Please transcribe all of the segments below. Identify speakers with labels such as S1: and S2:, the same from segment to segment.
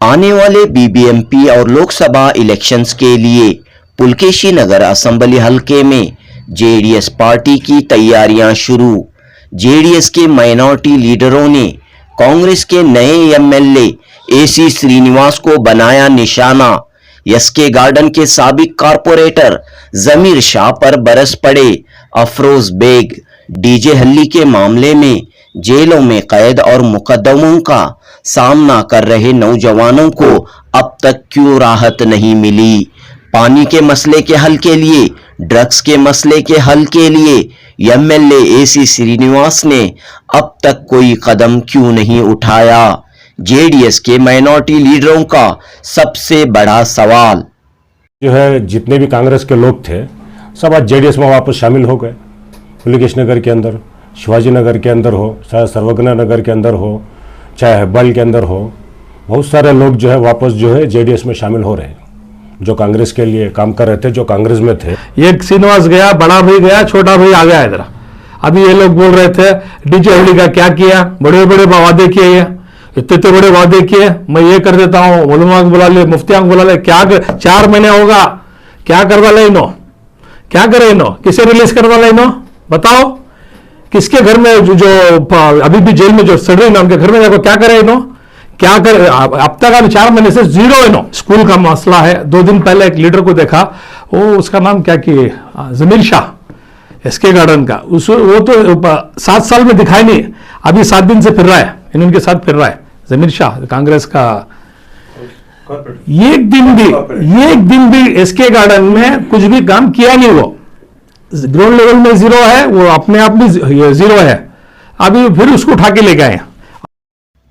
S1: आने वाले बीबीएमपी और लोकसभा इलेक्शंस के लिए पुलकेशी नगर असेंबली हलके में जेडीएस पार्टी की तैयारियां शुरू। जेडीएस के माइनॉरिटी लीडरों ने कांग्रेस के नए एमएलए एसी श्रीनिवास को बनाया निशाना। एसके गार्डन के साबिक कारपोरेटर जमीर शाह पर बरस पड़े अफरोज बेग। डीजे हल्ली के मामले में जेलों में कैद और मुकदमों का सामना कर रहे नौजवानों को अब तक क्यों राहत नहीं मिली? पानी के मसले के हल के लिए, ड्रग्स के मसले के हल के लिए एमएलए एसी श्रीनिवास ने अब तक कोई कदम क्यों नहीं उठाया? जेडीएस के माइनॉरिटी लीडरों का सबसे बड़ा सवाल
S2: जो है, जितने भी कांग्रेस के लोग थे सब आज जेडीएस में वापस शामिल हो गए। पुलकेश नगर के अंदर, शिवाजी नगर के अंदर हो, चाहे सर्वज्ञ नगर के अंदर हो, चाहे हेब्बाल के अंदर हो, बहुत सारे लोग जो है वापस जो है जेडीएस में शामिल हो रहे हैं, जो कांग्रेस के लिए काम कर रहे थे, जो कांग्रेस में थे।
S3: एक श्रीनिवास गया, बड़ा भाई गया, छोटा भाई आ गया इधर। अभी ये लोग बोल रहे थे डीजे हल्ली का क्या किया, बड़े बड़े वादे किए, ये इतने बड़े वादे किए, मैं ये कर देता हूँ, उलमा को बुला ले, मुफ्तियां को बुला ले, क्या 4 महीने होगा, क्या करवा ले इनो, क्या करे इनो, किसे रिलीज करवा ले इनो, बताओ किसके घर में जो अभी भी जेल में जो सड़ रही ना, उनके घर में देखो क्या करे इनो, क्या करे। अब तक अभी 4 महीने से जीरो इनो। स्कूल का मसला है। 2 दिन पहले एक लीडर को देखा, वो उसका नाम क्या किए, जमीर शाह, एसके गार्डन का, वो तो 7 साल में दिखाई नहीं, अभी 7 दिन से फिर रहा है, इनके साथ फिर रहा है जमीर शाह, कांग्रेस का। एक दिन भी एसके गार्डन में कुछ भी काम किया नहीं। वो ग्राउंड लेवल में जीरो है, वो अपने आप भी जीरो है, अभी फिर उसको उठा के ले गए।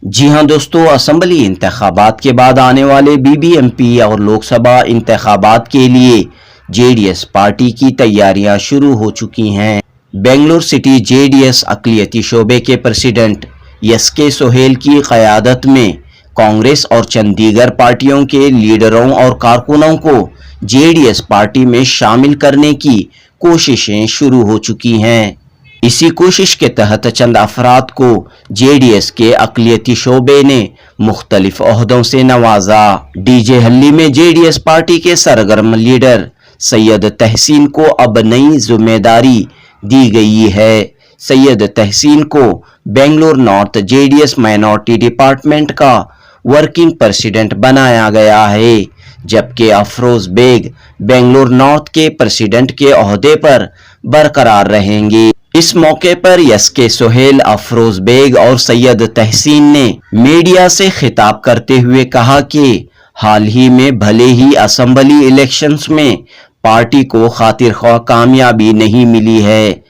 S1: जी हां दोस्तों, असेंबली इंतखाबात के बाद आने वाले बीबीएमपी और लोकसभा इंतखाबात के लिए जेडीएस पार्टी की तैयारियां शुरू हो चुकी हैं। बेंगलुरु सिटी जेडीएस अक़लियती शोबे के प्रेसिडेंट एसके सोहेल की क़यादत में कांग्रेस और चंडीगढ़ पार्टियों के लीडरों और कारकुनों को जेडीएस पार्टी में शामिल करने की कोशिशें शुरू हो चुकी हैं। इसी कोशिश के तहत चंद अफराद को जेडीएस के अक़लियती शोबे ने मुख्तलिफ ओहदों से नवाजा। डीजे हल्ली में जेडीएस पार्टी के सरगर्म लीडर सैयद तहसीन को अब नई जिम्मेदारी दी गई है। सैयद तहसीन को Bengaluru north JDS minority department का वर्किंग प्रेसिडेंट बनाया गया है, जबकि अफरोज बेग बेंगलुरु नॉर्थ के प्रेसिडेंट के ओहदे पर बरकरार रहेंगे। इस मौके पर एसके सोहेल, अफरोज बेग और सैयद तहसीन ने मीडिया से खिताब करते हुए कहा कि हाल ही में भले ही असेंबली इलेक्शंस में पार्टी को खातिरख्वाह कामयाबी नहीं मिली है,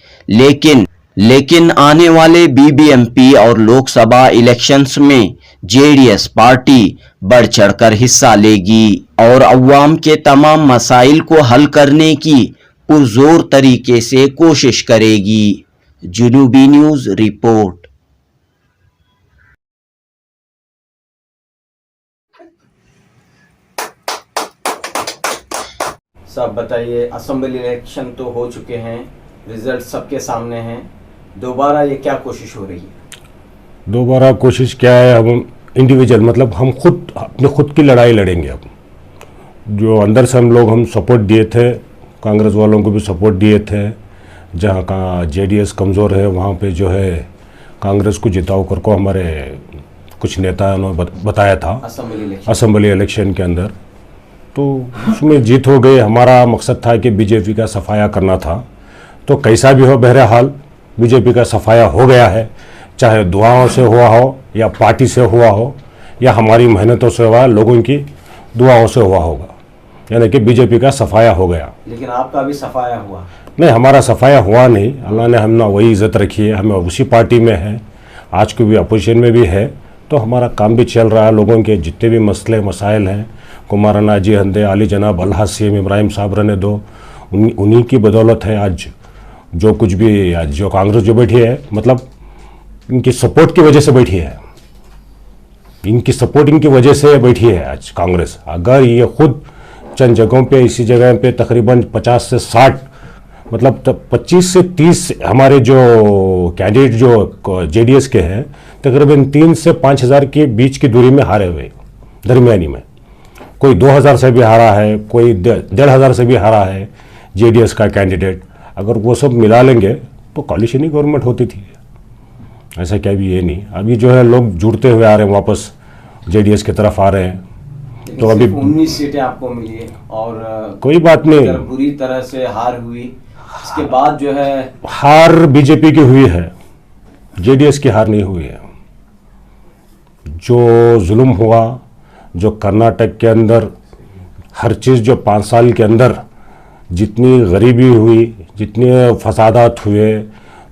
S1: लेकिन आने वाले बीबीएमपी और लोकसभा इलेक्शंस में जेडीएस पार्टी बढ़ चढ़कर हिस्सा लेगी और अवाम के तमाम मसाइल को हल करने की पुरजोर तरीके से कोशिश करेगी। जुनूबी न्यूज रिपोर्ट।
S4: सब बताइए, असेंबली इलेक्शन तो हो चुके हैं, रिजल्ट सबके सामने हैं, दोबारा ये क्या कोशिश हो रही है?
S2: दोबारा कोशिश क्या है, हम इंडिविजुअल मतलब हम अपने खुद की लड़ाई लड़ेंगे। अब जो अंदर से हम सपोर्ट दिए थे, कांग्रेस वालों को भी सपोर्ट दिए थे, जहाँ का जेडीएस कमज़ोर है वहाँ पे जो है कांग्रेस को जिताओ कर को हमारे कुछ नेताओं ने बताया था असेंबली इलेक्शन के अंदर, तो उसमें जीत हो गई। हमारा मकसद था कि बीजेपी का सफाया करना था, तो कैसा भी हो बहरहाल बीजेपी का सफाया हो गया है, चाहे दुआओं से हुआ हो या पार्टी से हुआ हो या हमारी मेहनतों से हुआ, लोगों की दुआओं से हुआ होगा, यानी कि बीजेपी का सफाया हो गया।
S4: लेकिन आपका भी सफाया हुआ?
S2: नहीं, हमारा सफाया हुआ नहीं, अल्लाह ने हमने वही इज़्ज़त रखी है, हमें उसी पार्टी में है, आज को भी अपोजिशन में भी है, तो हमारा काम भी चल रहा है। लोगों के जितने भी मसले मसाइल हैं, कुमारना जी हंदे, अली जनाब अल्लाह सीएम इब्राहिम साहब रहने दो, उन्हीं की बदौलत है आज जो कुछ भी, आज जो कांग्रेस जो बैठी है, मतलब इनकी सपोर्ट की वजह से बैठी है, इनकी सपोर्टिंग की वजह से बैठी है आज कांग्रेस। अगर ये खुद चंद जगहों पे, इसी जगह पे तकरीबन 50 से 60 मतलब 25 से 30 हमारे जो कैंडिडेट जो जेडीएस के हैं तकरीबन 3 से 5 हज़ार के बीच की दूरी में हारे हुए, दरमियानी में। कोई 2000 से भी हारा है, कोई 1500 से भी हारा है जेडीएस का कैंडिडेट। अगर वो सब मिला लेंगे तो कॉलिशन ही गवर्नमेंट होती थी। ऐसा क्या भी ये नहीं, अभी जो है लोग जुड़ते हुए आ रहे हैं, वापस जेडीएस की तरफ आ रहे हैं। तो अभी
S4: 19 सीटें आपको मिली है और
S2: कोई बात नहीं,
S4: अगर बुरी तरह से हार हुई इसके बाद जो है
S2: हार बीजेपी की हुई है, जेडीएस की हार नहीं हुई है। जो जुल्म हुआ, जो कर्नाटक के अंदर हर चीज़, जो 5 साल के अंदर जितनी गरीबी हुई, जितने फसादात हुए,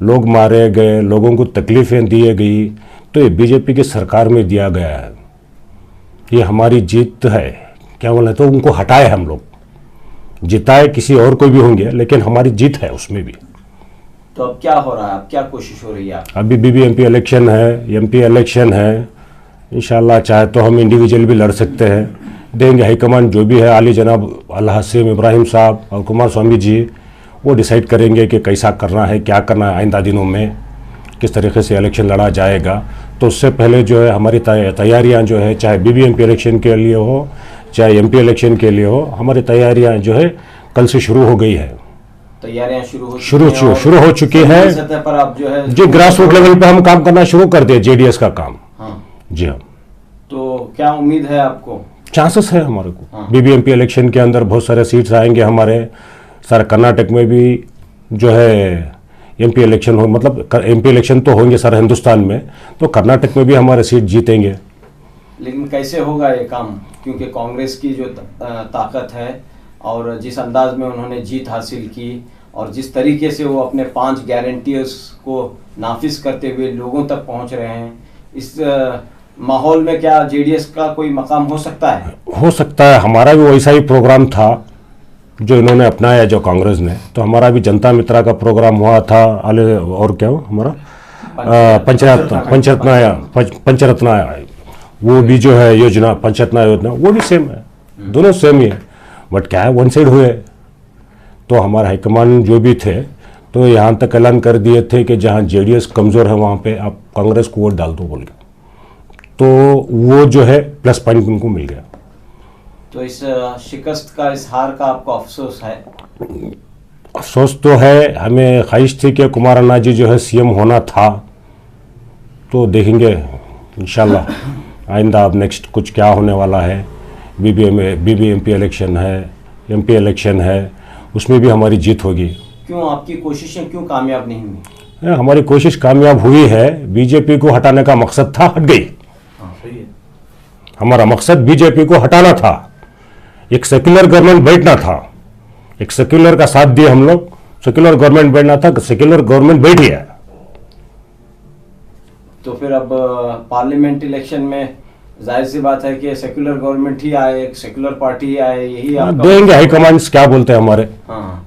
S2: लोग मारे गए, लोगों को तकलीफ़ें दी गई, तो ये बीजेपी की सरकार में दिया गया है। ये हमारी जीत है, क्या बोले तो उनको हटाए हम लोग, जिताए किसी और को भी होंगे, लेकिन हमारी जीत है उसमें भी।
S4: तो अब क्या हो रहा है, अब क्या कोशिश हो रही है?
S2: अभी बीबीएमपी इलेक्शन है, एमपी इलेक्शन है, इंशाल्लाह चाहे तो हम इंडिविजुअल भी लड़ सकते हैं, देंगे हाईकमान जो भी है, आली जनाब अल्लाह हसीम इब्राहिम साहब और कुमार स्वामी जी, वो डिसाइड करेंगे कि कैसा करना है, क्या करना है, आइंदा दिनों में किस तरीके से इलेक्शन लड़ा जाएगा। तो उससे पहले जो है हमारी तैयारियां जो है, चाहे बीबीएमपी इलेक्शन के लिए हो, चाहे एमपी इलेक्शन के लिए हो, हमारी तैयारियां जो है कल से शुरू हो गई है।
S4: तैयारियां शुरू
S2: हो चुकी है
S4: सतह पर आप जो है
S2: जी, ग्रास रूट लेवल पे हम काम करना शुरू कर दिए, जेडीएस का काम।
S4: हाँ।
S2: जी हाँ,
S4: तो क्या उम्मीद है आपको?
S2: चांसेस है हमारे को।
S4: हाँ।
S2: बीबीएमपी इलेक्शन के अंदर बहुत सारे सीट्स आएंगे हमारे, सारे कर्नाटक में भी जो है एमपी इलेक्शन हो, मतलब एमपी इलेक्शन तो होंगे सारे हिंदुस्तान में, तो कर्नाटक में भी हमारे सीट जीतेंगे।
S4: लेकिन कैसे होगा ये काम, क्योंकि कांग्रेस की जो ताकत है और जिस अंदाज में उन्होंने जीत हासिल की और जिस तरीके से वो अपने 5 गारंटीज को नाफिज करते हुए लोगों तक पहुंच रहे हैं, इस माहौल में क्या जेडीएस का कोई मकाम हो सकता है? हो
S2: सकता है, हमारा भी वैसा ही प्रोग्राम था जो इन्होंने अपनाया, जो कांग्रेस ने। तो हमारा भी जनता मित्रा का प्रोग्राम हुआ था, और क्या हो हमारा पंचरत्न वो भी जो है योजना, पंचरत्न योजना, वो भी सेम है, दोनों सेम ही है। बट क्या है, वन साइड हुए। तो हमारे हाईकमान जो भी थे तो यहाँ तक ऐलान कर दिए थे कि जहाँ जेडीएस कमज़ोर है वहाँ पे आप कांग्रेस को वोट डाल दो बोल के। तो वो जो है प्लस पॉइंट उनको मिल गया।
S4: तो इस शिकस्त का, इस हार का आपको अफसोस है?
S2: अफसोस तो है, हमें ख्वाहिश थी कि कुमार अन्ना जी जो है सीएम होना था। तो देखेंगे इंशाल्लाह आइंदा अब नेक्स्ट कुछ क्या होने वाला है। बीबीएमपी इलेक्शन है, एमपी इलेक्शन है, उसमें भी हमारी जीत होगी।
S4: क्यों आपकी कोशिशें क्यों कामयाब नहीं हुई?
S2: हमारी कोशिश कामयाब हुई है, बीजेपी को हटाने का मकसद था, हट गई।
S4: सही है।
S2: हमारा मकसद बीजेपी को हटाना था, एक सेक्युलर गवर्नमेंट बैठना था, एक सेक्युलर का साथ दिए हम लोग, सेक्युलर गवर्नमेंट बैठना था, सेक्युलर गवर्नमेंट बैठी है।
S4: तो फिर अब पार्लियामेंट इलेक्शन में जाहिर सी बात है कि सेक्युलर गवर्नमेंट ही आए, एक सेक्युलर पार्टी ही आए, यही आपका
S2: देंगे। हाईकमांड क्या बोलते हैं हमारे,
S4: हाँ,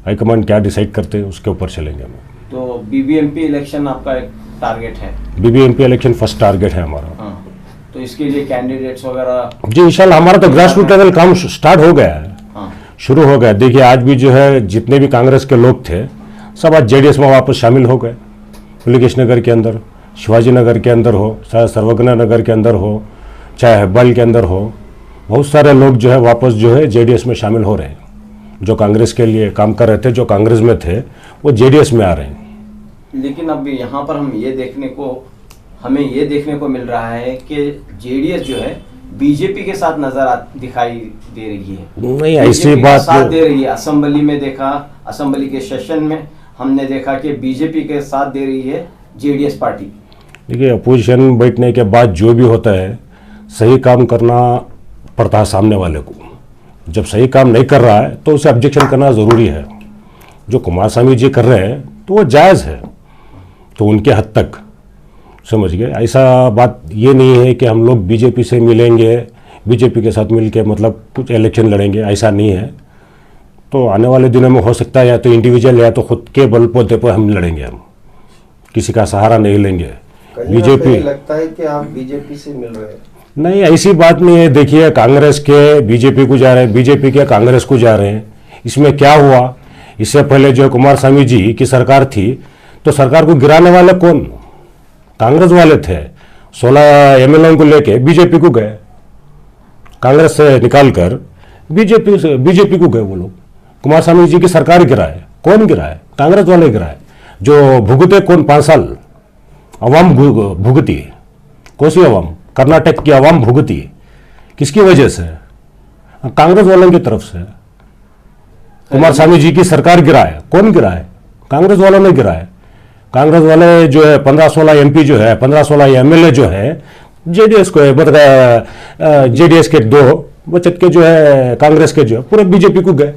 S2: हाईकमांड क्या डिसाइड करते हैं उसके ऊपर चलेंगे हम।
S4: तो बीबीएमपी इलेक्शन आपका एक टारगेट है?
S2: बीबीएमपी इलेक्शन फर्स्ट टारगेट है हमारा।
S4: हाँ, तो इसके लिए कैंडिडेट्स वगैरह?
S2: जी इंशाल्लाह, हमारा तो ग्रास रूट लेवल काम स्टार्ट हो गया है।
S4: हाँ,
S2: शुरू हो गया। देखिए आज भी जो है जितने भी कांग्रेस के लोग थे सब आज जेडीएस में वापस शामिल हो गए। पुलिकेश नगर के अंदर, शिवाजी नगर के अंदर हो, चाहे सर्वज्ञ नगर के अंदर हो, चाहे हेब्बल के अंदर हो, बहुत सारे लोग जो है वापस जो है जेडीएस में शामिल हो रहे हैं। जो कांग्रेस के लिए काम कर रहे थे, जो कांग्रेस में थे, वो जेडीएस में आ रहे हैं।
S4: लेकिन अब यहाँ पर हमें ये देखने को मिल रहा है कि जेडीएस जो है बीजेपी के साथ दिखाई दे रही है।
S2: नहीं, ऐसी बात
S4: साथ दे रही है। असेंबली में देखा, असेंबली के सेशन में हमने देखा कि बीजेपी के साथ दे रही है जेडीएस पार्टी।
S2: देखिए अपोजिशन बैठने के बाद जो भी होता है, सही काम करना पड़ता है सामने वाले को। जब सही काम नहीं कर रहा है तो उसे ऑब्जेक्शन करना ज़रूरी है। जो कुमार स्वामी जी कर रहे हैं तो वो जायज़ है, तो उनके हद तक समझ गए। ऐसा बात ये नहीं है कि हम लोग बीजेपी से मिलेंगे, बीजेपी के साथ मिल के मतलब कुछ इलेक्शन लड़ेंगे, ऐसा नहीं है। तो आने वाले दिनों में हो सकता है या तो इंडिविजुअल या तो खुद के बलबूते पर हम लड़ेंगे, हम किसी का सहारा नहीं लेंगे। बीजेपी
S5: लगता है कि आप बीजेपी से मिल रहे हैं?
S2: नहीं, ऐसी बात नहीं है। देखिए कांग्रेस के बीजेपी को जा रहे हैं, बीजेपी के कांग्रेस को जा रहे हैं। इसमें क्या हुआ, इससे पहले जो कुमार स्वामी जी की सरकार थी तो सरकार को गिराने वाले कौन? कांग्रेस वाले थे। 16 एमएलए को लेके बीजेपी को गए, कांग्रेस से निकालकर बीजेपी को गए वो लोग। कुमार स्वामी जी की सरकार गिराए, कौन गिराए? कांग्रेस वाले गिराए। जो भुगते कौन 5 साल? अवाम भुगती, कौन सी अवाम? कर्नाटक की अवाम भुगती। किसकी वजह से? कांग्रेस वालों की तरफ से। कुमार स्वामी जी की सरकार गिराए, कौन गिराए? कांग्रेस वालों ने गिराए। कांग्रेस वाले जो है 15-16 एमपी जो है, 15-16 एमएलए जो है जेडीएस को है, मतलब जेडीएस के 2 बचत के जो है कांग्रेस के जो है पूरे बीजेपी को गए।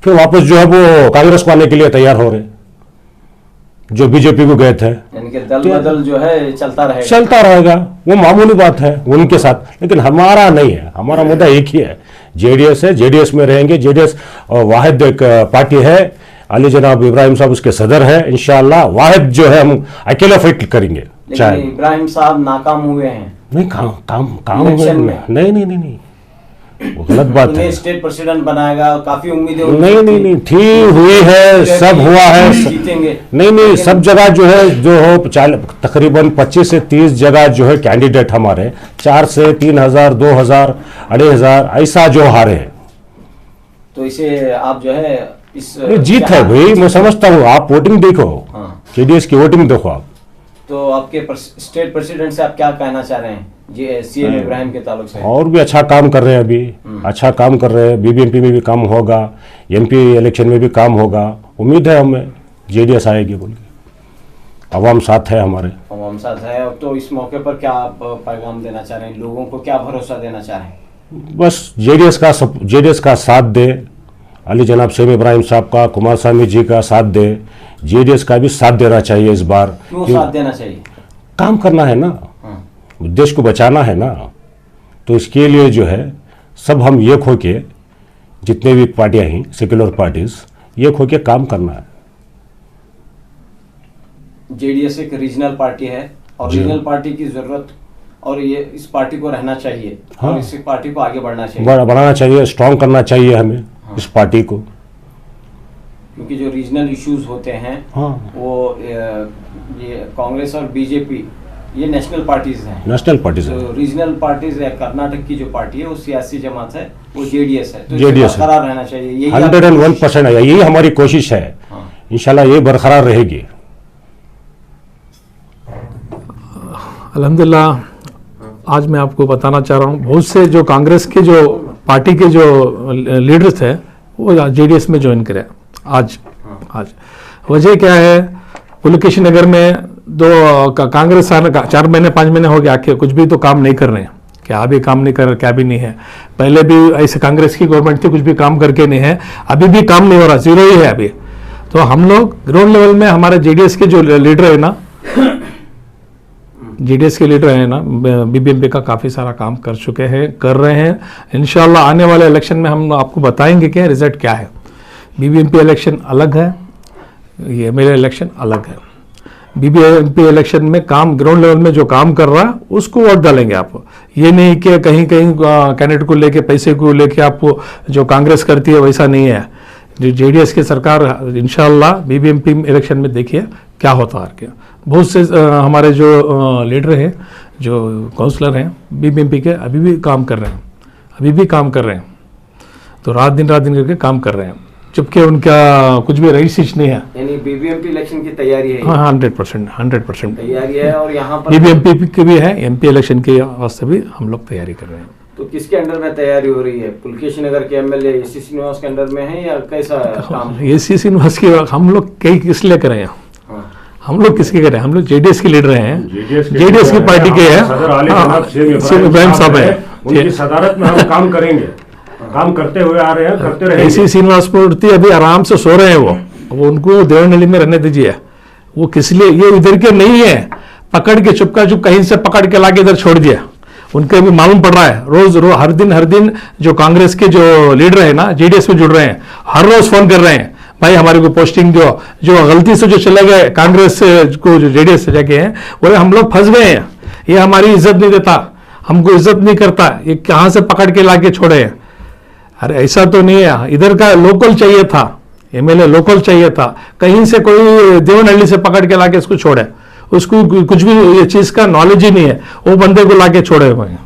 S2: फिर वापस जो है वो कांग्रेस को आने के लिए तैयार हो रहे जो बीजेपी को गए थे।
S4: यानी कि दल बदल जो है चलता
S2: रहेगा, वो मामूली बात है उनके साथ। लेकिन हमारा नहीं है, हमारा मुद्दा एक ही है, जेडीएस है, जेडीएस में रहेंगे। जेडीएस वाहिद एक पार्टी है, अली जनाब इब्राहिम साहब उसके सदर है। इंशाअल्लाह वाहिद जो है हम अकेला फाइट करेंगे।
S4: चाहे इब्राहिम साहब नाकाम हुए हैं,
S2: नहीं काम हुए नहीं, वो गलत बात है।
S4: स्टेट प्रेसिडेंट बनाएगा, काफी उम्मीदें
S2: नहीं ठीक हुई है, सब हुआ है,
S4: जीतेंगे।
S2: नहीं सब जगह जो है जो हो तकरीबन 25 से 30 जगह जो है कैंडिडेट हमारे 4 से 3,000 2,000 2,500 ऐसा जो हारे हैं।
S4: तो इसे आप जो है इस
S2: जीत है भाई, मैं समझता हूँ। आप वोटिंग देखो, जेडीएस की वोटिंग देखो आप।
S4: तो आपके स्टेट प्रेसिडेंट से आप क्या कहना चाह रहे हैं जी सीएम इब्राहिम के ताल्लुक से?
S2: और भी अच्छा काम कर रहे हैं, अभी अच्छा काम कर रहे हैं। बीबीएमपी में भी काम होगा, एमपी इलेक्शन में भी काम होगा। उम्मीद है हमें जेडीएस आएगी बोल के। अवाम साथ है हमारे,
S4: अवाम साथ है। तो इस मौके पर क्या आप पैगाम देना चाह रहे हैं, लोगों को क्या भरोसा देना चाह रहे हैं?
S2: बस जेडीएस का साथ दे, अली जनाब सीएम इब्राहिम साहब का, कुमार स्वामी जी का साथ दे, जेडीएस का भी साथ देना चाहिए इस बार।
S4: क्यों साथ देना चाहिए?
S2: काम करना है ना, देश को बचाना है ना। तो इसके लिए जो है सब हम एक होके, जितने भी पार्टियां हैं सेक्युलर पार्टीज, एक होके काम करना है।
S4: जेडीएस एक रीजनल पार्टी है और रीजनल पार्टी की जरूरत, और ये इस पार्टी को रहना चाहिए।
S2: हाँ।
S4: और इस पार्टी को आगे बढ़ना चाहिए,
S2: बढ़ाना चाहिए, स्ट्रॉन्ग करना चाहिए हमें। हाँ। इस पार्टी को,
S4: क्योंकि जो रीजनल इश्यूज होते हैं, हाँ। वो ये कांग्रेस और बीजेपी ये नेशनल पार्टीज हैं।
S2: नेशनल पार्टीज
S4: तो रीजनल पार्टीज है, कर्नाटक की जो पार्टी है वो सियासी जमात है, वो जेडीएस है। तो
S2: जेडीएस
S4: बरकरार रहना चाहिए, यही
S2: 101% है, यही हमारी कोशिश है। हाँ। इंशाल्लाह ये बरकरार रहेगी।
S3: अल्हम्दुलिल्लाह, आज मैं आपको बताना चाह रहा हूँ, बहुत से जो कांग्रेस के जो पार्टी के जो लीडर्स थे वो जेडीएस में ज्वाइन करे आज। वजह क्या है, पुलकेशी नगर में कांग्रेस 4 महीने 5 महीने हो गया, आके कुछ भी तो काम नहीं कर रहे हैं। क्या भी काम नहीं कर रहे, क्या भी नहीं है। पहले भी ऐसे कांग्रेस की गवर्नमेंट थी, कुछ भी काम करके नहीं है, अभी भी काम नहीं हो रहा, 0 ही है अभी। तो हम लोग ग्राउंड लेवल में हमारे जेडीएस के जो लीडर है ना, जेडीएस के लीडर है ना, बीबीएमपी का काफ़ी सारा काम कर चुके हैं, कर रहे हैं। इंशाल्लाह आने वाले इलेक्शन में हम आपको बताएंगे कि रिजल्ट क्या है। बीबीएमपी इलेक्शन अलग है, ये मेरे इलेक्शन अलग है। बीबीएमपी इलेक्शन में काम ग्राउंड लेवल में जो काम कर रहा है उसको वोट डालेंगे आप। ये नहीं कि कहीं कहीं कैंडिडेट को लेके, पैसे को लेके आपको जो कांग्रेस करती है वैसा नहीं है। जो जेडीएस की सरकार इंशाल्लाह बीबीएमपी इलेक्शन में देखिए क्या होता है। क्या बहुत से हमारे जो लीडर हैं, जो काउंसलर हैं बीबीएमपी के, अभी भी काम कर रहे हैं, तो रात दिन करके काम कर रहे हैं, जबकि उनका कुछ भी रईसिश नहीं है।
S4: यानी बीबीएमपी इलेक्शन की तैयारी है?
S3: हाँ, 100%
S4: तैयारी है। और यहाँ पर
S3: बीबीएमपी की भी है, एमपी इलेक्शन के वास्ते भी हम लोग तैयारी कर रहे हैं।
S4: तो किसके अंडर में तैयारी हो रही है? पुलकेशी नगर के एमएलए एसी श्रीनिवास के अंडर में है या कैसा काम?
S3: एसी श्रीनिवास की हम लोग किस लिए करें? हम लोग किसके करें? हम लोग जेडीएस के लीडर हैं, जेडीएस की पार्टी के हैं, इब्राहिम साहब है,
S2: उनकी सदारत में हम काम करेंगे, काम करते हुए आ रहे हैं, करते रहेंगे।
S3: एसी श्रीनिवास मूर्ति अभी आराम से सो रहे हैं, वो उनको देवनहल्ली में रहने दीजिए। वो किस लिए, ये इधर के नहीं है, पकड़ के चुप कहीं से पकड़ के लाके इधर छोड़ दिया। उनके भी मालूम पड़ रहा है, रोज हर दिन जो कांग्रेस के जो लीडर है ना, जेडीएस में जुड़ रहे हैं, हर रोज फोन कर रहे हैं, भाई हमारे को पोस्टिंग जो गलती से जो चले गए कांग्रेस को, जो जेडीएस से जाके हैं, बोले हम लोग फंस गए हैं, ये हमारी इज्जत नहीं देता, हमको इज्जत नहीं करता, ये कहाँ से पकड़ के लाके छोड़े हैं। अरे ऐसा तो नहीं है, इधर का लोकल चाहिए था, एमएलए लोकल चाहिए था, कहीं से कोई देवनहल्ली से पकड़ के लाके इसको छोड़े, उसको कुछ भी ये चीज का नॉलेज ही नहीं है, वो बंदे को लाके छोड़े हुए हैं।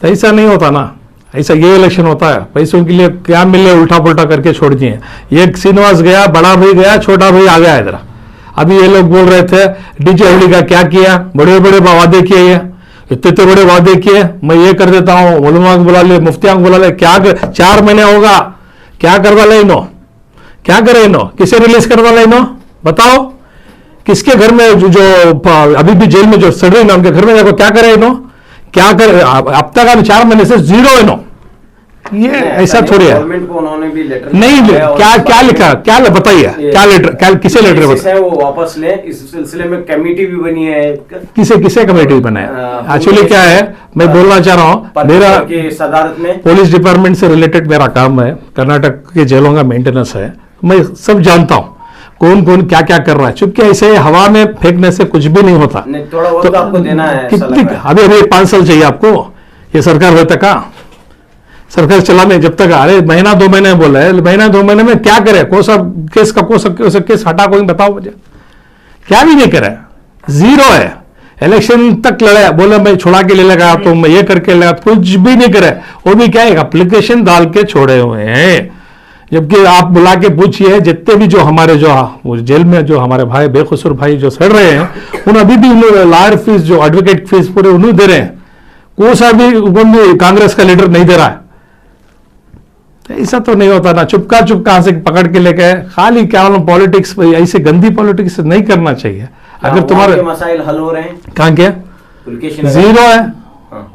S3: तो ऐसा नहीं होता ना, ऐसा ये इलेक्शन होता है, पैसों के लिए क्या मिले उल्टा पुल्टा करके छोड़ दिए। एक श्रीनिवास गया, बड़ा भाई गया, छोटा भाई आ गया इधर। अभी ये लोग बोल रहे थे डीजे हल्दी का क्या किया, बड़े बड़े वादे किए, ये इतने बड़े वादे किए, मैं ये कर देता हूँ, उलमा को बुला ले, मुफ्तियां को बुला ले, क्या 4 महीने होगा, क्या करवा ले इनो, क्या करे इनो, किसे रिलीज करवा ले इनो, बताओ किसके घर में जो अभी भी जेल में जो सड़ रही ना उनके घर में देखो क्या करे इनो, क्या करे। अब तक 4 महीने से 0 इनो, ये ऐसा थोड़ी है।
S4: गवर्नमेंट को उन्होंने भी लेटर
S3: नहीं क्या लिखा, क्या बताइए, क्या लेटर, किसे लेटर बताइए,
S4: वो वापस ले। इस सिलसिले में कमेटी भी बनी है,
S3: किसे कमेटी बनाया। एक्चुअली क्या है, मैं बोलना चाह रहा हूँ, मेरा
S4: सदारत में
S3: पुलिस डिपार्टमेंट से रिलेटेड मेरा काम है, कर्नाटक के जेलों का मेंटेनेंस है, मैं सब जानता हूँ कौन कौन क्या क्या कर रहा है। चुपके ऐसे हवा में फेंकने से कुछ भी नहीं होता।
S4: थोड़ा बहुत तो आपको देना है।
S3: कितनी अभी 5 साल चाहिए आपको, ये सरकार होता का सरकार चलाने जब तक, अरे महीना 2 महीने बोला है, महीना 2 महीने में क्या करे, कौन सा केस का कौन सा केस हटा, कोई बताओ मुझे, क्या भी नहीं करे, 0 है। इलेक्शन तक लड़े, बोले मैं छुड़ा के ले लगा तो मैं ये करके लगा, कुछ भी नहीं करे। वो भी क्या है, एप्लीकेशन डाल के छोड़े हुए हैं। जबकि आप बुला के पूछिए जितने भी जो हमारे जो जेल में जो हमारे भाई बेकसूर भाई जो सड़ रहे हैं, उन अभी भी लॉयर फीस जो एडवोकेट फीस पूरे उन्हें दे रहे हैं, कोई सा भी कांग्रेस का लीडर नहीं दे रहा है। ऐसा तो नहीं होता ना, चुपका से पकड़ के लेके खाली क्या पॉलिटिक्स, ऐसे गंदी पॉलिटिक्स नहीं करना चाहिए। अगर तुम्हारे
S4: मसाइल हल हो रहे हैं,
S3: कहाँ क्या 0 है,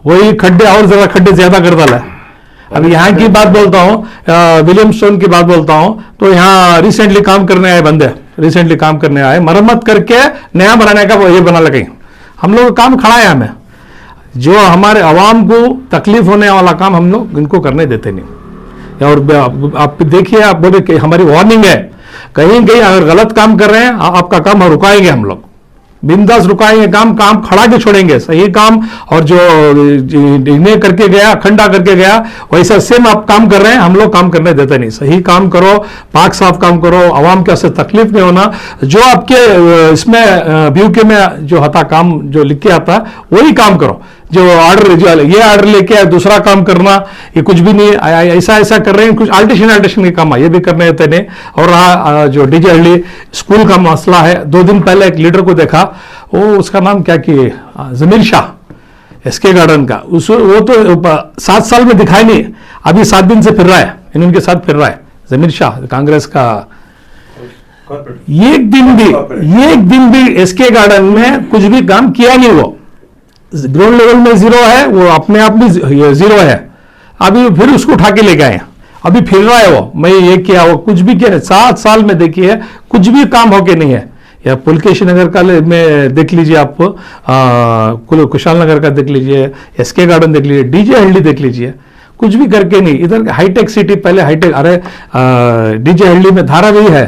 S3: वही खड्डे और जरा खड्डे ज्यादा कर डाला है। अब यहाँ की बात बोलता हूँ, विलियम स्टोन की बात बोलता हूँ, तो यहाँ रिसेंटली काम करने आए बंदे, रिसेंटली काम करने आए, मरम्मत करके नया बनाने का ये बना लगे। हम लोग काम खड़ा है, हमें जो हमारे अवाम को तकलीफ होने वाला काम हम लोग इनको करने देते नहीं। और आप देखिए, आप बोले कि हमारी वार्निंग है, कहीं कहीं अगर गलत काम कर रहे हैं आपका काम रुकाएंगे, हम लोग बिंदास रुकाएंगे, काम खड़ा के छोड़ेंगे। सही काम और जो इन्हें करके गया, खंडा करके गया, वैसा सेम आप काम कर रहे हैं, हम लोग काम करने देते नहीं। सही काम करो, पाक साफ काम करो, आवाम के ऐसे तकलीफ नहीं होना। जो आपके इसमें ब्यूके में जो हता काम जो लिख के आता वही काम करो। जो ऑर्डर ये ऑर्डर लेके दूसरा काम करना, ये कुछ भी नहीं, ऐसा कर रहे हैं, कुछ अल्टेशन के काम है, ये भी करने देते नहीं। और जो डीजे हल्दी स्कूल का मसला है, 2 दिन पहले एक लीडर को देखा, वो उसका नाम क्या किए, जमीर शाह एसके गार्डन का, वो तो 7 साल में दिखाई नहीं, अभी 7 दिन से फिर रहा है, इनके साथ फिर रहा है जमीर शाह, कांग्रेस का। एक दिन भी एसके गार्डन में कुछ भी काम किया नहीं। वो ग्राउंड लेवल में 0 है, वो अपने आप भी 0 है। अभी फिर उसको उठा के ले गए, अभी फिर रहा है वो, मैं ये किया, वो कुछ भी किया। 7 साल में देखिए कुछ भी काम होके नहीं है। या पुलकेशी नगर का में देख लीजिए, आप कुशाल नगर का देख लीजिए, एसके गार्डन देख लीजिए, डीजे हल्दी देख लीजिए, कुछ भी करके नहीं। इधर हाईटेक सिटी, पहले हाईटेक, अरे डीजे हल्दी में धारावी है,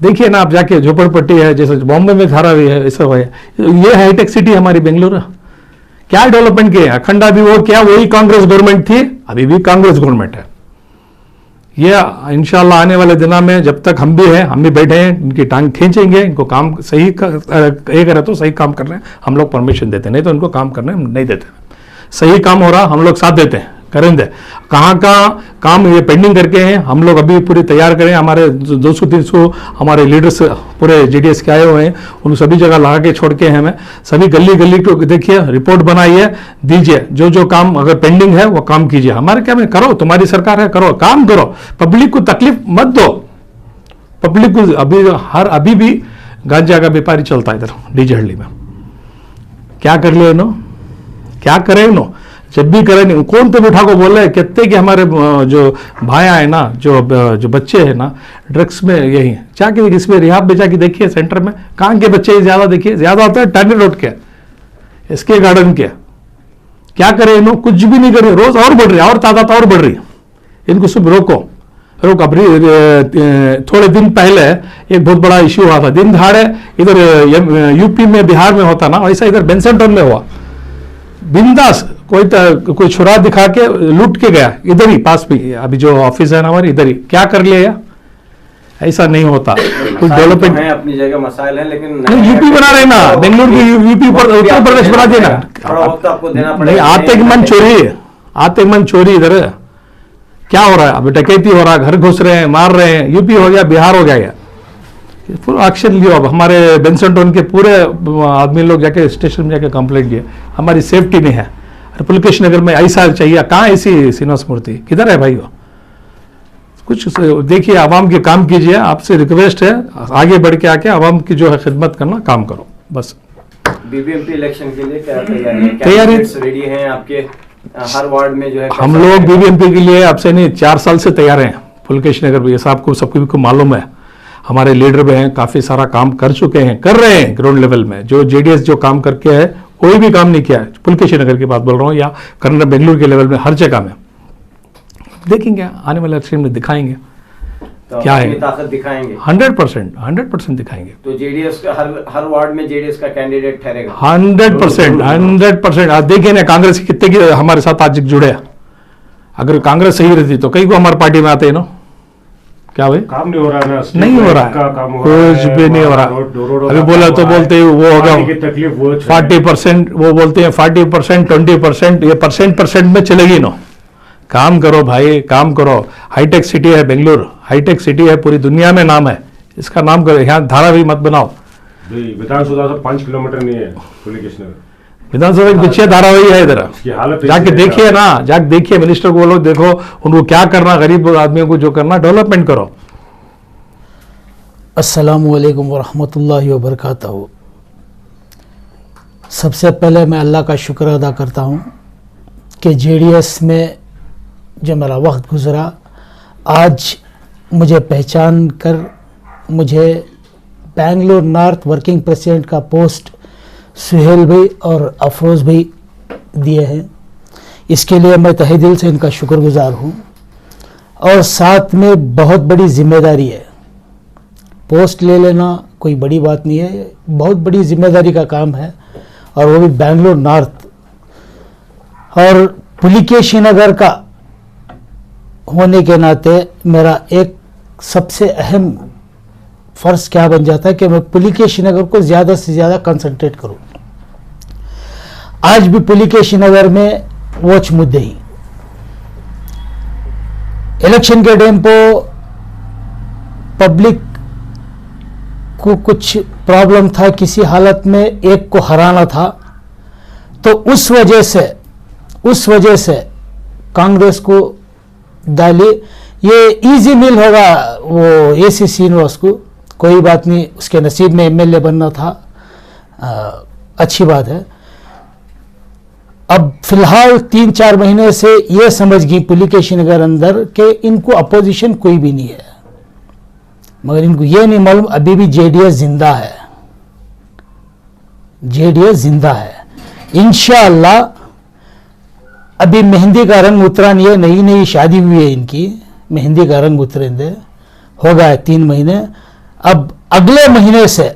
S3: देखिए ना आप जाके, झोपड़पट्टी है, जैसे बॉम्बे में धारावी है, ऐसा है। ये हाईटेक सिटी हमारी बेंगलुरु, क्या डेवलपमेंट किया, अखंडा भी वो क्या, वही कांग्रेस गवर्नमेंट थी, अभी भी कांग्रेस गवर्नमेंट है। ये इंशाल्लाह आने वाले दिनों में जब तक हम भी हैं, हम भी बैठे हैं, इनकी टांग खींचेंगे, इनको काम सही ये करे तो सही काम करने हम लोग परमिशन देते, नहीं तो इनको काम करने नहीं देते। सही काम हो रहा हम लोग साथ देते हैं, करेंगे। कहाँ काम ये पेंडिंग करके हैं, हम लोग अभी पूरी तैयार करें। हमारे 200-300 हमारे लीडर्स पूरे जेडीएस के आए हुए हैं, उन सभी जगह लगा के छोड़ के हैं। हमें सभी गली को देखिए, रिपोर्ट बनाइए, दीजिए, जो काम अगर पेंडिंग है वो काम कीजिए। हमारे क्या में करो, तुम्हारी सरकार है, करो, काम करो, पब्लिक को तकलीफ मत दो। पब्लिक को अभी भी गांजा का व्यापारी चलता है इधर डीजे हल्दी में, क्या कर ले नो, क्या करे नो, जब भी करे नहीं। कौन तो उठा को बोल रहे कहते कि हमारे जो भाया है ना, जो बच्चे हैं ना, ड्रग्स में यही जाके इसमें रिहाब में जाके देखिए, सेंटर में कहाँ के बच्चे ज्यादा देखिए, ज्यादा होता है टर्नी रोड के, इसके गार्डन के। क्या करे इन्हों, कुछ भी नहीं करे, रोज और बढ़ रही, और तादाद और बढ़ रही। इनको सब रोको। अभी थोड़े दिन पहले एक बहुत बड़ा इश्यू हुआ था, दिन दहाड़े इधर यूपी में, बिहार में होता ना, वैसा इधर बेंसन में हुआ। बिंदास कोई छुरा दिखा के लूट के गया, इधर ही पास भी, अभी जो ऑफिस है ना हमारी, इधर ही क्या कर लिया, ऐसा नहीं होता। कुछ
S4: मसाइल
S3: डेवलपमेंट
S4: तो हैं, अपनी जगह मसाइल है, लेकिन
S3: नहीं, यूपी बना रहे ना, बेंगलुरु की यूपी पर उत्तर प्रदेश बना देना।
S4: थोड़ा वक्त आपको देना
S3: नहीं,
S4: पड़ेगा।
S3: आते के मन चोरी, आते के मन चोरी इधर क्या हो रहा है? अभी डकैती हो रहा है, घर घुस रहे हैं, मार रहे हैं। यूपी हो गया, बिहार हो गया, पूरा एक्शन लियो। अब हमारे बेंसन टाउन के पूरे आदमी लोग जाके स्टेशन में जाके कंप्लेंट किए, हमारी सेफ्टी नहीं है। पुलकेश नगर में ऐसा चाहिए, कहाँ ऐसी श्रीनिवास मूर्ति, किधर है भाई? वो कुछ देखिए, आवाम के काम कीजिए, आपसे रिक्वेस्ट है, आगे बढ़ के आके आवाम की जो है खिदमत करना, काम करो बस।
S4: बीबीएमपी इलेक्शन के लिए क्या तैयारी है?
S3: तैयारी
S4: रेडी हैं आपके हर वार्ड में जो है?
S3: हम लोग बीबीएमपी के लिए आपसे नहीं 4 साल से तैयार हैं। पुलकेश नगर भी साहब को सबको भी मालूम है, हमारे लीडर भी हैं, काफी सारा काम कर चुके हैं, कर रहे हैं ग्राउंड लेवल में। जो जेडीएस जो काम करके है, कोई भी काम नहीं किया है, पुलकेश नगर की बात बोल रहा हूँ, या करना बेंगलुरु के लेवल में हर जगह में। देखेंगे आने वाले इलेक्शन में, दिखाएंगे
S4: तो
S3: क्या
S4: अपनी
S3: है।
S4: ताकत दिखाएंगे
S3: 100% दिखाएंगे।
S4: तो जेडीएस का हर वार्ड में जेडीएस का कैंडिडेट ठहरेगा
S3: 100%। आज देखिए ना, कांग्रेस के कितने की हमारे साथ आज जुड़े हैं। अगर कांग्रेस सही रहती तो कई को हमारी पार्टी में आते हैं ना। क्या भाई?
S2: काम नहीं हो रहा ना,
S3: नहीं हो रहा है, कुछ भी नहीं हो रहा। अभी बोला तो बोलते वो होगा
S2: तकलीफ वो
S3: 40%, वो बोलते हैं 40%, 20%, ये परसेंट में चलेगी ना। काम करो भाई, काम करो। हाईटेक सिटी है बेंगलुरु, हाईटेक सिटी है, पूरी दुनिया में नाम है, इसका नाम करो। यहाँ धारा भी मत बनाओ।
S2: विधानसभा से 5 किलोमीटर नहीं है पुलकेश नगर,
S3: विधानसभा के पीछे धारावाही है इधर।
S2: हालत
S3: जाके देखिए ना, जाके देखिए, मिनिस्टर को बोलो, देखो उनको क्या करना, गरीब आदमियों को जो करना, डेवलपमेंट करो।
S6: अस्सलामु अलैकुम वरहमतुल्लाहि वबरकातुहू। सबसे पहले मैं अल्लाह का शुक्र अदा करता हूँ कि जेडीएस में जो मेरा वक्त गुज़रा, आज मुझे पहचान कर मुझे बेंगलुरु नॉर्थ वर्किंग प्रेसिडेंट का पोस्ट सुहेल भाई और अफरोज़ भाई दिए हैं। इसके लिए मैं तहे दिल से इनका शुक्रगुजार हूँ। और साथ में बहुत बड़ी जिम्मेदारी है, पोस्ट ले लेना कोई बड़ी बात नहीं है, बहुत बड़ी जिम्मेदारी का काम है, और वो भी बेंगलुरु नॉर्थ। और पुलिकेश नगर का होने के नाते मेरा एक सबसे अहम फ़र्ज़ क्या बन जाता है कि मैं पुलिकेश नगर को ज़्यादा से ज़्यादा कंसंट्रेट करूं। आज भी पुलिकेश नगर में वोच मुद्दे ही, इलेक्शन के टाइम पे पब्लिक को कुछ प्रॉब्लम था, किसी हालत में एक को हराना था, तो उस वजह से कांग्रेस को डाली। ये इजी मिल होगा वो एसी श्रीनिवास को, कोई बात नहीं, उसके नसीब में एमएलए बनना था, अच्छी बात है। अब फिलहाल 3-4 महीने से ये समझ गई पुलिकेश नगर अंदर कि इनको अपोजिशन कोई भी नहीं है, मगर इनको ये नहीं मालूम अभी भी जेडीएस जिंदा है, जेडीएस जिंदा है। इंशाअल्लाह अभी मेहंदी का रंग उतरा नहीं है, नई शादी हुई है इनकी, मेहंदी का रंग उतरेंगे, हो गया 3 महीने। अब अगले महीने से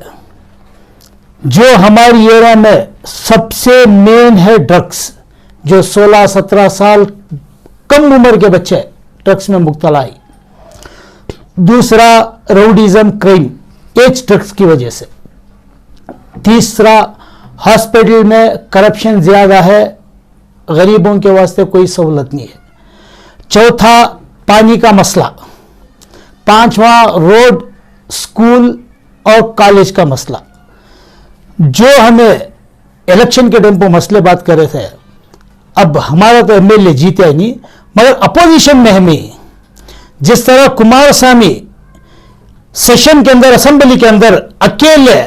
S6: जो हमारी एरिया में सबसे मेन है ड्रग्स, जो 16-17 साल कम उम्र के बच्चे ड्रग्स में मुब्तला है। दूसरा राउडीज़म क्राइम, एज ड्रग्स की वजह से। तीसरा हॉस्पिटल में करप्शन ज़्यादा है, गरीबों के वास्ते कोई सहूलत नहीं है। चौथा पानी का मसला। पांचवा रोड, स्कूल और कॉलेज का मसला। जो हमें इलेक्शन के टाइम पर मसले बात कर रहे थे, अब हमारा तो एमएलए जीते ही नहीं, मगर अपोजिशन में हमें जिस तरह कुमारस्वामी सेशन के अंदर, असेंबली के अंदर अकेले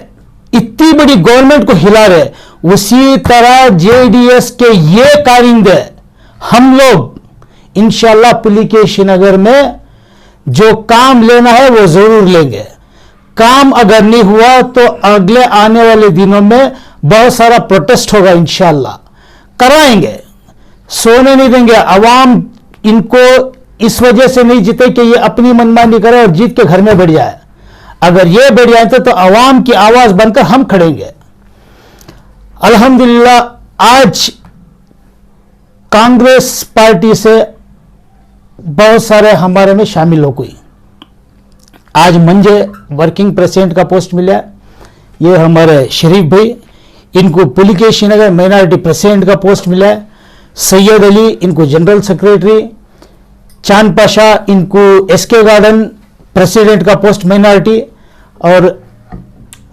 S6: इतनी बड़ी गवर्नमेंट को हिला रहे, उसी तरह जेडीएस के ये कारिंदे हम लोग इंशाल्लाह पुलिकेश नगर में जो काम लेना है वो जरूर लेंगे। काम अगर नहीं हुआ तो अगले आने वाले दिनों में बहुत सारा प्रोटेस्ट होगा, इंशाल्लाह कराएंगे, सोने नहीं देंगे। अवाम इनको इस वजह से नहीं जीते कि ये अपनी मनमानी करे और जीत के घर में बैठ जाए। अगर ये बैठ जाते तो अवाम की आवाज बनकर हम खड़ेंगे। अल्हम्दुलिल्लाह आज कांग्रेस पार्टी से बहुत सारे हमारे में शामिल हो गई। आज मंजे वर्किंग प्रेसिडेंट का पोस्ट मिला। ये हमारे शरीफ भाई, इनको पुलिकेशी नगर माइनॉरिटी प्रेसिडेंट का पोस्ट मिला है। सैयद अली इनको जनरल सेक्रेटरी, चांद पाशा इनको एसके गार्डन प्रेसिडेंट का पोस्ट माइनॉरिटी, और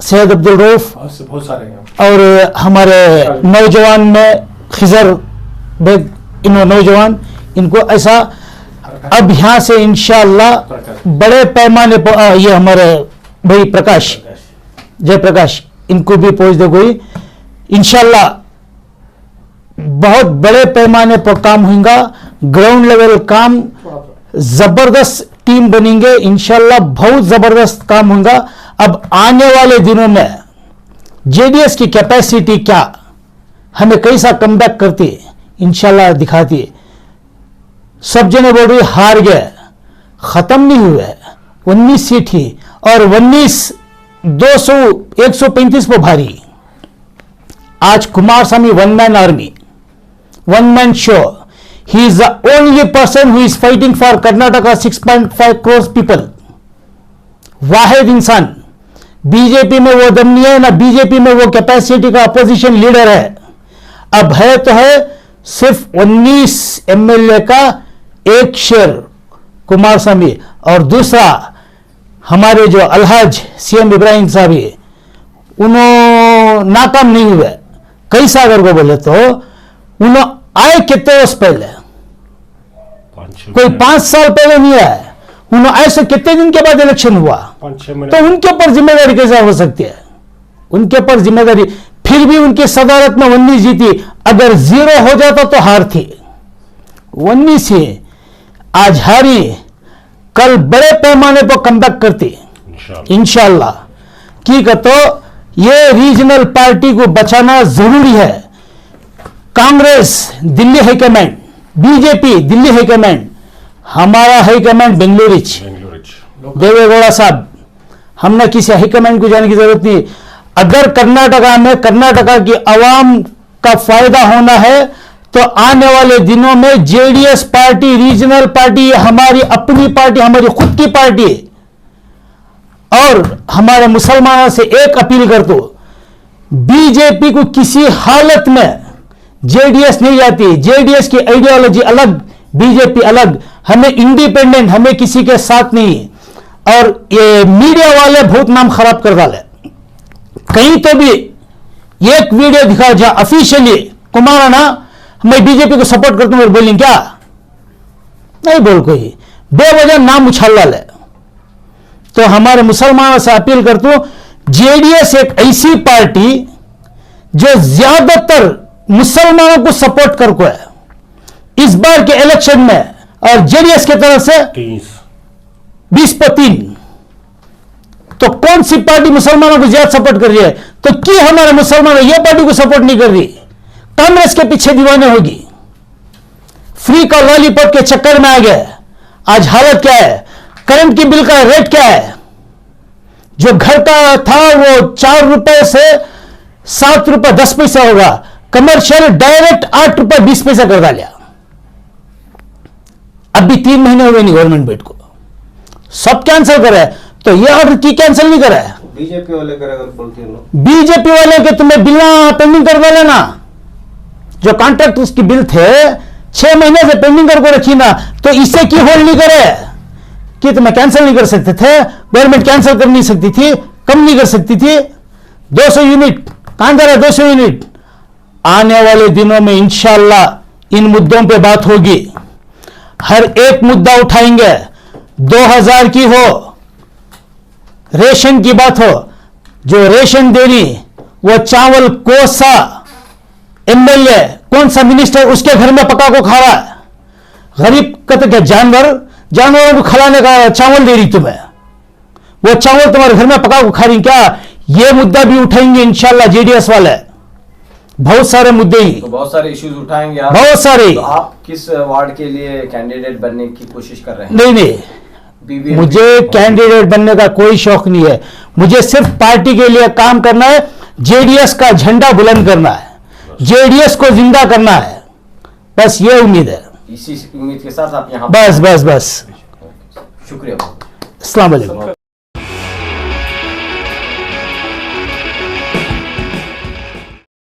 S6: सैयद अब्दुल रऊफ
S3: बहुत सारे हैं।
S6: और हमारे नौजवान में खिजर बेग, इन नौजवान इनको ऐसा। अब यहाँ से इंशाअल्लाह बड़े पैमाने पर ये हमारे भाई प्रकाश, जयप्रकाश, इनको भी पोस्ट दे कोई इंशाअल्लाह बहुत बड़े पैमाने पर काम होगा। ग्राउंड लेवल काम, जबरदस्त टीम बनेंगे इंशाअल्लाह, बहुत जबरदस्त काम होगा। अब आने वाले दिनों में जेडीएस की कैपेसिटी क्या, हमें कैसा कमबैक करती इंशाअल्लाह दिखाती। सब जने बोल रही हार गए, खत्म नहीं हुए। 19 सीट ही, और 19 200 135 पर भारी। आज Kumaraswamy one man army, one man show. He is the only person who is fighting for Karnataka 6.5 crore people. वाहिद इंसान। बीजेपी में वो दम नहीं है ना, बीजेपी में वो कैपेसिटी का अपोजिशन लीडर है। अब है तो है सिर्फ 19 एमएलए का एक शेर कुमारस्वामी, और दूसरा हमारे जो अलहाज सीएम इब्राहिम साहब, उन्होंने नाकाम नहीं हुए। कैसा अगर को बोले तो उन्होंने आए कितने वर्ष पहले, कोई 5 साल पहले नहीं आए। उन्होंने ऐसे कितने दिन के बाद इलेक्शन हुआ,
S2: 5-6 महीने।
S6: तो उनके ऊपर जिम्मेदारी कैसे हो सकती है? उनके ऊपर जिम्मेदारी, फिर भी उनकी सदारत में 19 जीती। अगर 0 हो जाता तो हार थी। 19 ही आज हारी, कल बड़े पैमाने पर कमबैक करती इंशाअल्लाह। की कहते ये रीजनल पार्टी को बचाना जरूरी है। Congress Delhi high command, BJP Delhi high command, हमारा हाईकमांड बेंगलुरु, देवेगौड़ा साहब, हमने किसी हाईकमांड को जाने की जरूरत नहीं। अगर कर्नाटका में कर्नाटका की आवाम का फायदा होना है तो आने वाले दिनों में जेडीएस पार्टी, रीजनल पार्टी, हमारी अपनी पार्टी, हमारी खुद की पार्टी। और हमारे मुसलमानों से एक अपील कर दो, बीजेपी को किसी हालत में जेडीएस नहीं जाती। जेडीएस की आइडियोलॉजी अलग, बीजेपी अलग। हमें इंडिपेंडेंट, हमें किसी के साथ नहीं। और ये मीडिया वाले बहुत नाम खराब कर डाले। कहीं तो भी एक वीडियो दिखा जहां ऑफिशियली कुमाराना मैं बीजेपी को सपोर्ट करता हूं, बोलें क्या? नहीं बोल कोई, बेवजह नाम उछाल डाले। तो हमारे मुसलमानों से अपील करता हूं, जेडीएस एक ऐसी पार्टी जो ज्यादातर मुसलमानों को सपोर्ट कर को है इस बार के इलेक्शन में, और जेडीएस की तरफ से 20 पर 3। तो कौन सी पार्टी मुसलमानों को ज्यादा सपोर्ट कर रही है? तो क्यों हमारे मुसलमान ये पार्टी को सपोर्ट नहीं कर रही? कांग्रेस के पीछे दीवाने होगी। फ्री का लॉलीपॉप के चक्कर में आ गए। आज हालत क्या है? करंट की बिल का रेट क्या है? जो घर का था वो 4 रुपए से 7 रुपए 10 पैसा होगा, कमर्शियल डायरेक्ट 8 रुपए 20 पैसा कर डाला। अभी 3 महीने हुए नहीं गवर्नमेंट बेट को, सब कैंसिल करे। तो ये ऑर्डर की कैंसिल नहीं करे,
S5: बीजेपी वाले करेगा बोलते हैं लोग।
S6: बीजेपी वाले के तुम्हें बिल पेंडिंग कर डाले ना। जो कॉन्ट्रैक्टर्स की बिल थे 6 महीने से पेंडिंग करके रखी ना, तो इससे क्यों होल्ड नहीं करे कि तुम्हें कैंसिल नहीं कर सकते थे? गवर्नमेंट कैंसिल कर नहीं सकती थी, कम नहीं कर सकती थी? 200 यूनिट कहां जा रहा है? 200 यूनिट आने वाले दिनों में इंशाअल्लाह इन मुद्दों पे बात होगी। हर एक मुद्दा उठाएंगे। 2000 की हो, रेशन की बात हो, जो रेशन देनी वो चावल कौन सा एमएलए, कौन सा मिनिस्टर उसके घर में पका को खा रहा है? गरीब कहते क्या जानवरों को खिलाने का चावल दे रही तुम्हें, वो चावल तुम्हारे घर में पका को खा रही क्या? ये मुद्दा भी उठाएंगे इंशाल्लाह जेडीएस वाले। बहुत सारे मुद्दे ही,
S4: तो बहुत सारे इश्यूज उठाएंगे आप।
S6: बहुत सारे।
S4: तो आप किस वार्ड के लिए कैंडिडेट बनने की कोशिश कर रहे हैं?
S6: नहीं,
S4: BBMP
S6: मुझे कैंडिडेट बनने का कोई शौक नहीं है। मुझे सिर्फ पार्टी के लिए काम करना है, जेडीएस का झंडा बुलंद करना है, जेडीएस को जिंदा करना है, बस ये उम्मीद है।
S4: इसी उम्मीद के साथ आप यहाँ
S6: बस।
S4: शुक्रिया।
S6: अस्सलाम वालेकुम।